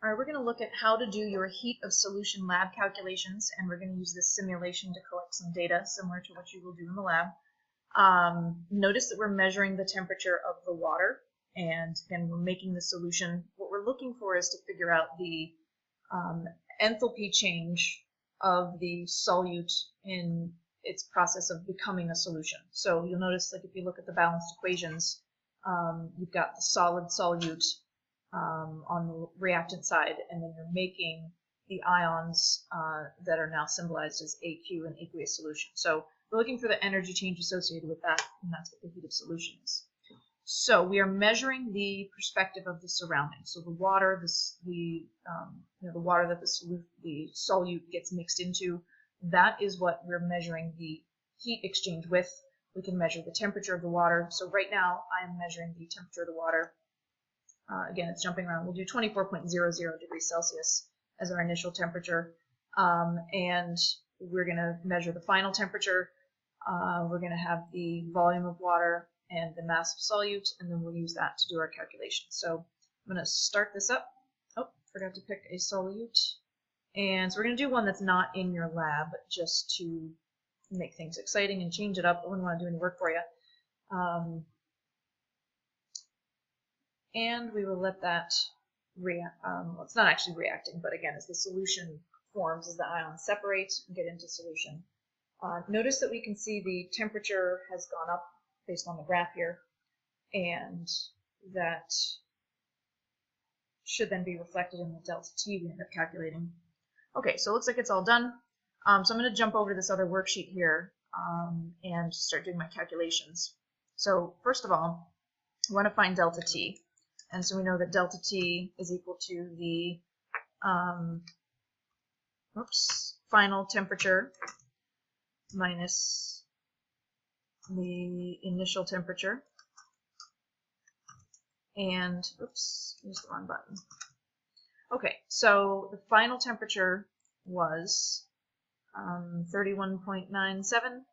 All right, we're going to look at how to do your heat of solution lab calculations, and we're going to use this simulation to collect some data similar to what you will do in the lab. Notice that we're measuring the temperature of the water, and then we're making the solution. What we're looking for is to figure out the enthalpy change of the solute in its process of becoming a solution. So you'll notice, like if you look at the balanced equations, you've got the solid solute on the reactant side, and then you're making the ions that are now symbolized as AQ in aqueous solution. So we're looking for the energy change associated with that, and that's what the heat of solution is. So we are measuring the perspective of the surroundings. So the water, the water that the solute gets mixed into, that is what we're measuring the heat exchange with. We can measure the temperature of the water. So right now I am measuring the temperature of the water. Again, it's jumping around. We'll do 24.00 degrees Celsius as our initial temperature, and we're going to measure the final temperature. We're going to have the volume of water and the mass of solute, and then we'll use that to do our calculation. So I'm going to start this up. Oh, forgot to pick a solute. And so we're going to do one that's not in your lab, just to make things exciting and change it up. I wouldn't want to do any work for you. And we will let that react. Well, it's not actually reacting, but again, as the solution forms, as the ions separate and get into solution. Notice that we can see the temperature has gone up based on the graph here, and that should then be reflected in the delta T we end up calculating. Okay, so it looks like it's all done. So I'm going to jump over to this other worksheet here and start doing my calculations. So first of all, I want to find delta T. And so we know that delta T is equal to the final temperature minus the initial temperature. And, oops, used the wrong button. Okay, so the final temperature was 31.97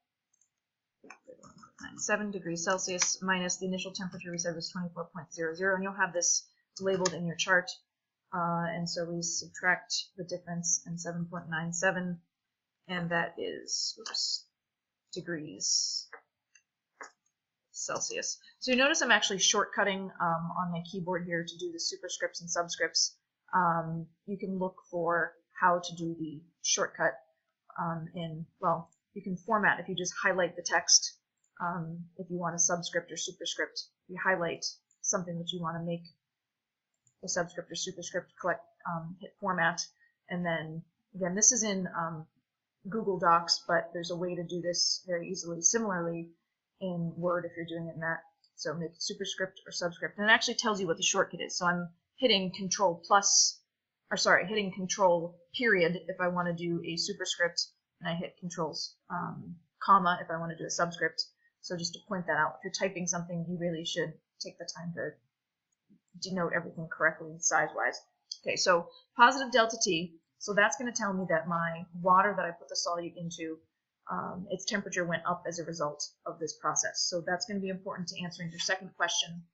degrees Celsius minus the initial temperature we said was 24.00, and you'll have this labeled in your chart. And so we subtract the difference in 7.97, and that is degrees Celsius. So you notice I'm actually shortcutting on my keyboard here to do the superscripts and subscripts. You can look for how to do the shortcut well, you can format if you just highlight the text. If you want a subscript or superscript, you highlight something that you want to make a subscript or superscript, hit format, and then again, this is in Google Docs, but there's a way to do this very easily, similarly in Word if you're doing it in that. So make it superscript or subscript, and it actually tells you what the shortcut is. So I'm hitting Control hitting Control period if I want to do a superscript, and I hit Controls comma if I want to do a subscript. So just to point that out, if you're typing something, you really should take the time to denote everything correctly size-wise. Okay, so positive delta T, so that's going to tell me that my water that I put the solute into, its temperature went up as a result of this process. So that's going to be important to answering your second question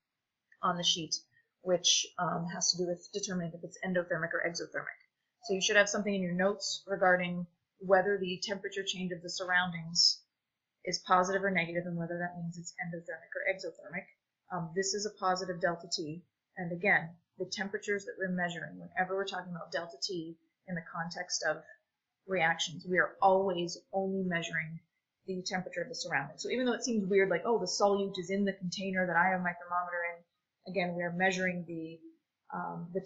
on the sheet, which has to do with determining if it's endothermic or exothermic. So you should have something in your notes regarding whether the temperature change of the surroundings is positive or negative, and whether that means it's endothermic or exothermic. This is a positive delta T, and again, the temperatures that we're measuring, whenever we're talking about delta T in the context of reactions, we are always only measuring the temperature of the surroundings. So even though it seems weird, like, oh, the solute is in the container that I have my thermometer in, again, we are measuring the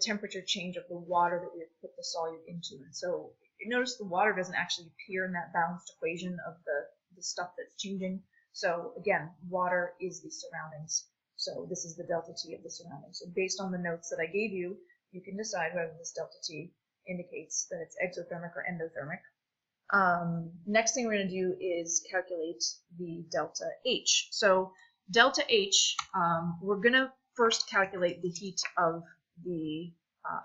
temperature change of the water that we have put the solute into. And so you notice the water doesn't actually appear in that balanced equation of the stuff that's changing. So again, water is the surroundings. So this is the delta T of the surroundings. So based on the notes that I gave you, you can decide whether this delta T indicates that it's exothermic or endothermic. Next thing we're going to do is calculate the delta H. So delta H, we're going to first calculate the heat of the,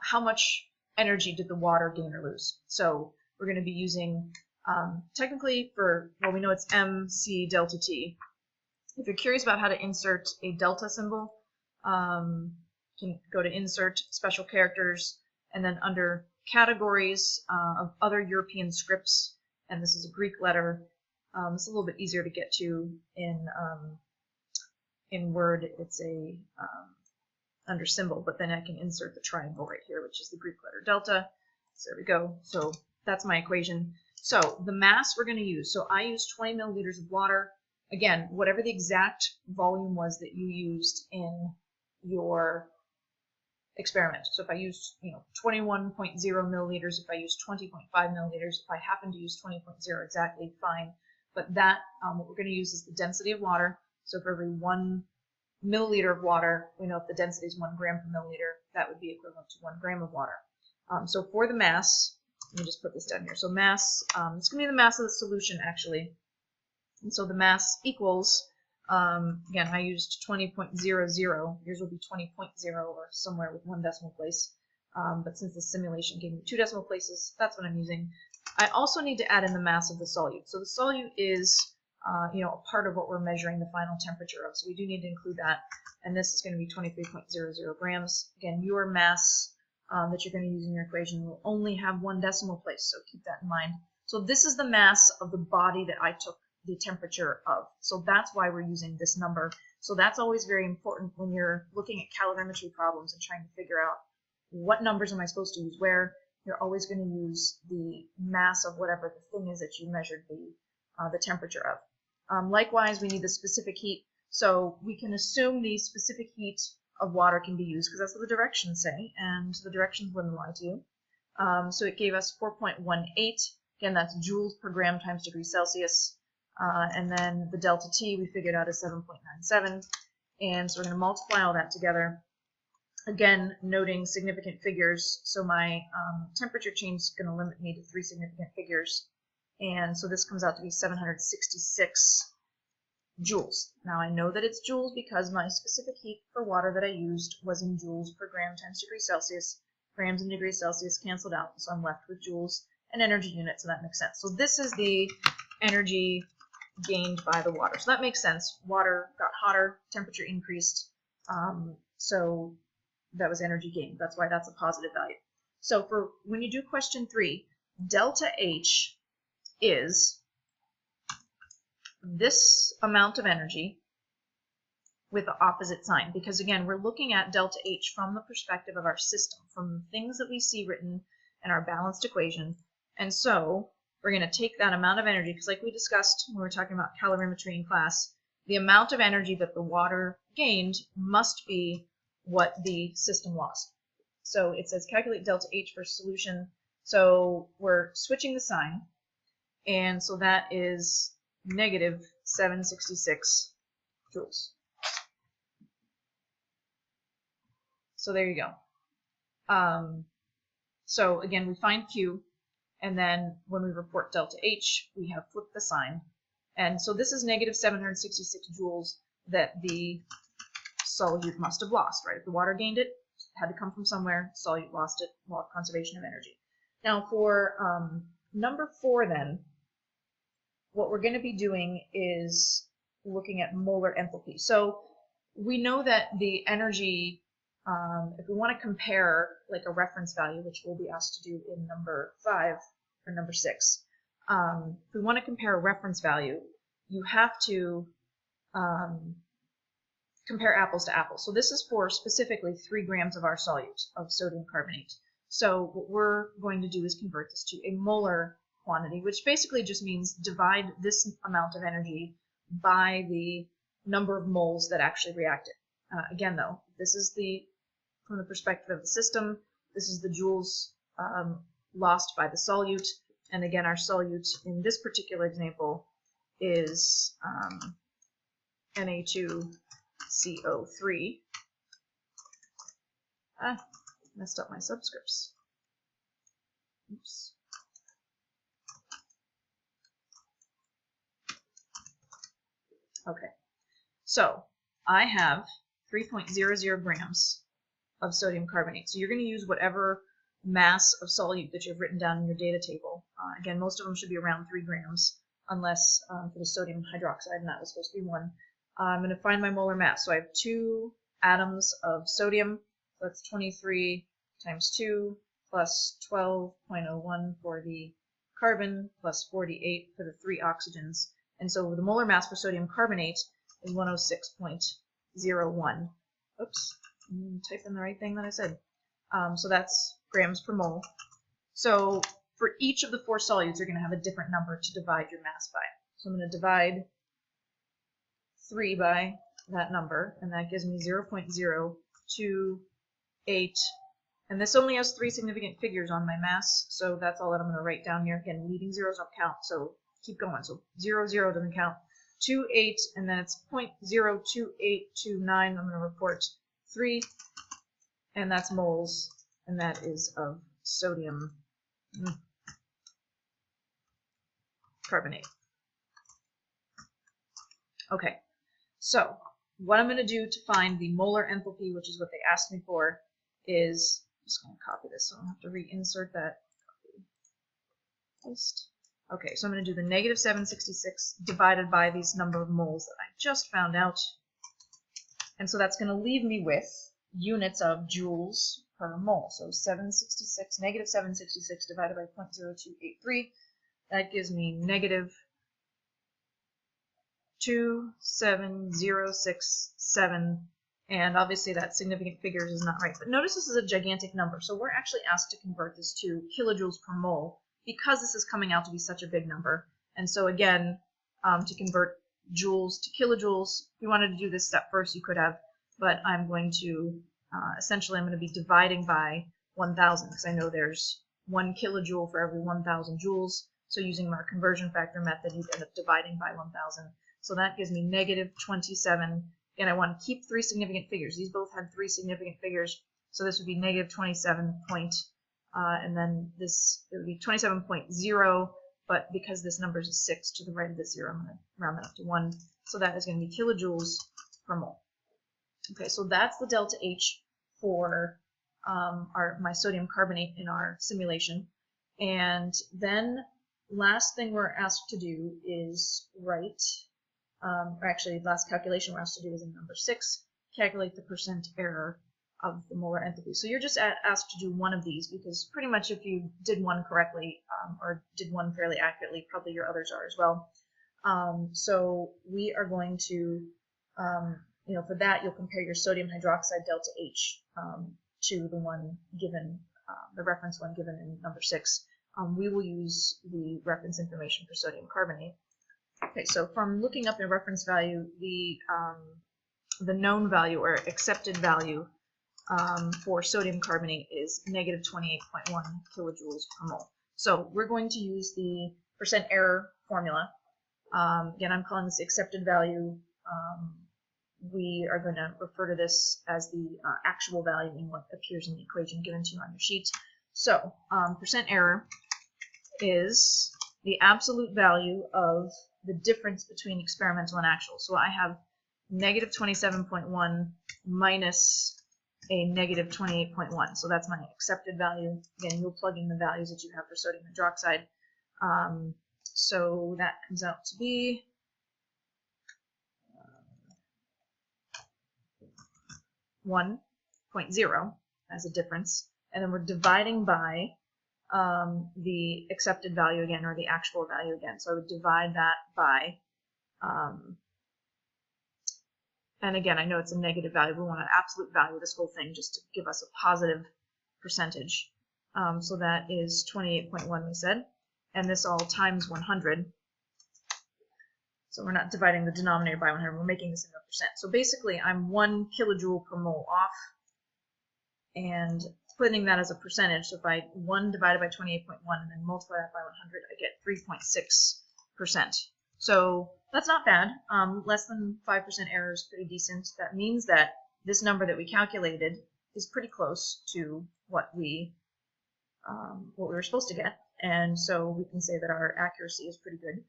how much energy did the water gain or lose. So we're going to be using, technically we know it's MC delta T. If you're curious about how to insert a delta symbol, you can go to Insert, Special Characters, And then under categories of other European scripts, and this is a Greek letter, it's a little bit easier to get to in Word. It's a under symbol, but then I can insert the triangle right here, which is the Greek letter delta. So there we go. So that's my equation. So the mass we're going to use. So I used 20 milliliters of water. Again, whatever the exact volume was that you used in your experiment. So if I used, 21.0 milliliters, if I used 20.5 milliliters, if I happen to use 20.0 exactly, fine. But that, what we're going to use is the density of water. So for every 1 milliliter of water, we know if the density is 1 gram per milliliter, that would be equivalent to 1 gram of water. So for the mass, let me just put this down here. So mass, it's going to be the mass of the solution, actually. And so the mass equals, again, I used 20.00. Yours will be 20.0 or somewhere with 1 decimal place. But since the simulation gave me 2 decimal places, that's what I'm using. I also need to add in the mass of the solute. So the solute is, a part of what we're measuring the final temperature of. So we do need to include that. And this is going to be 23.00 grams. Again, your mass that you're going to use in your equation will only have 1 decimal place. So keep that in mind. So this is the mass of the body that I took the temperature of. So that's why we're using this number. So that's always very important when you're looking at calorimetry problems and trying to figure out what numbers am I supposed to use where. You're always going to use the mass of whatever the thing is that you measured the temperature of. Likewise, we need the specific heat. So we can assume the specific heat of water can be used because that's what the directions say, and the directions wouldn't lie to you. So it gave us 4.18. Again, that's joules per gram times degrees Celsius. And then the delta T we figured out is 7.97. And so we're going to multiply all that together. Again, noting significant figures. So my temperature change is going to limit me to 3 significant figures. And so this comes out to be 766 joules. Now I know that it's joules because my specific heat for water that I used was in joules per gram times degrees Celsius. Grams and degrees Celsius canceled out, so I'm left with joules and energy units, so that makes sense. So this is the energy gained by the water. So that makes sense. Water got hotter, temperature increased, so that was energy gained. That's why that's a positive value. So for when you do question 3, delta H is this amount of energy with the opposite sign, because again, we're looking at delta H from the perspective of our system, from things that we see written in our balanced equation. And so we're going to take that amount of energy, because like we discussed when we were talking about calorimetry in class, the amount of energy that the water gained must be what the system lost. So it says calculate delta H for solution. So we're switching the sign, and so that is negative 766 joules. So there you go. So again, we find Q, and then when we report delta H, we have flipped the sign. And so this is negative 766 joules that the solute must have lost, right? If the water gained it, it had to come from somewhere, solute lost it, law of conservation of energy. Now for number 4 then, what we're going to be doing is looking at molar enthalpy. So we know that the energy, if we want to compare like a reference value, which we'll be asked to do in number 5 or number 6, if we want to compare a reference value, you have to compare apples to apples. So this is for specifically 3 grams of our solute of sodium carbonate. So what we're going to do is convert this to a molar quantity, which basically just means divide this amount of energy by the number of moles that actually reacted. Again, though, this is from the perspective of the system. This is the joules lost by the solute. And again, our solute in this particular example is Na2CO3. Messed up my subscripts. Oops. Okay, so I have 3.00 grams of sodium carbonate. So you're going to use whatever mass of solute that you've written down in your data table. Again, most of them should be around 3 grams, unless for the sodium hydroxide, and that was supposed to be 1. I'm going to find my molar mass. So I have 2 atoms of sodium. So that's 23 times 2 plus 12.01 for the carbon, plus 48 for the 3 oxygens. And so the molar mass for sodium carbonate is 106.01. Oops, type in the right thing that I said. So that's grams per mole. So for each of the 4 solutes, you're going to have a different number to divide your mass by. So I'm going to divide 3 by that number, and that gives me 0.028. And this only has 3 significant figures on my mass, so that's all that I'm going to write down here. Again, leading zeros don't count, so keep going. So 0, 0 doesn't count. 2, 8, and then it's 0.02829. I'm going to report 3, and that's moles, and that is of sodium carbonate. Okay, so what I'm going to do to find the molar enthalpy, which is what they asked me for, is I'm just going to copy this so I don't have to reinsert that. Paste. Okay, so I'm going to do the negative 766 divided by these number of moles that I just found out. And so that's going to leave me with units of joules per mole. So 766, negative 766 divided by 0.0283, that gives me negative 27067, and obviously that significant figures is not right. But notice this is a gigantic number, so we're actually asked to convert this to kilojoules per mole because this is coming out to be such a big number. And so again, to convert joules to kilojoules, if you wanted to do this step first, you could have, but I'm going to, essentially I'm going to be dividing by 1,000 because I know there's 1 kilojoule for every 1,000 joules. So using our conversion factor method, you end up dividing by 1,000. So that gives me negative 27, and I want to keep 3 significant figures. These both had 3 significant figures, so this would be negative 27 point, and then this, it would be 27.0, but because this number is a 6 to the right of the 0, I'm going to round that up to 1. So that is going to be kilojoules per mole. Okay, so that's the delta H for my sodium carbonate in our simulation. And then last thing we're asked to do is write, or actually last calculation we're asked to do is in number 6, calculate the percent error of the molar enthalpy. So you're just asked to do one of these because pretty much if you did one correctly or did one fairly accurately, probably your others are as well. So we are going to, for that you'll compare your sodium hydroxide delta H to the one given, the reference one given in number 6. We will use the reference information for sodium carbonate. Okay, so from looking up the reference value, the known value or accepted value for sodium carbonate is negative 28.1 kilojoules per mole. So we're going to use the percent error formula. Again, I'm calling this the accepted value. We are going to refer to this as the actual value in what appears in the equation given to you on your sheet. So percent error is the absolute value of the difference between experimental and actual. So I have negative 27.1 minus a negative 28.1. So that's my accepted value. Again, you'll plug in the values that you have for sodium hydroxide. So that comes out to be 1.0 as a difference. And then we're dividing by the accepted value again, or the actual value again. So I would divide that by, and again, I know it's a negative value. We want an absolute value of this whole thing just to give us a positive percentage. So that is 28.1 we said, and this all times 100. So we're not dividing the denominator by 100, we're making this into a percent. So basically I'm 1 kilojoule per mole off, and putting that as a percentage, so if I 1 divided by 28.1 and then multiply that by 100, I get 3.6%. So that's not bad. Less than 5% error is pretty decent. That means that this number that we calculated is pretty close to what we were supposed to get, and so we can say that our accuracy is pretty good.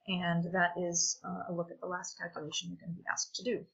And that is a look at the last calculation you're going to be asked to do.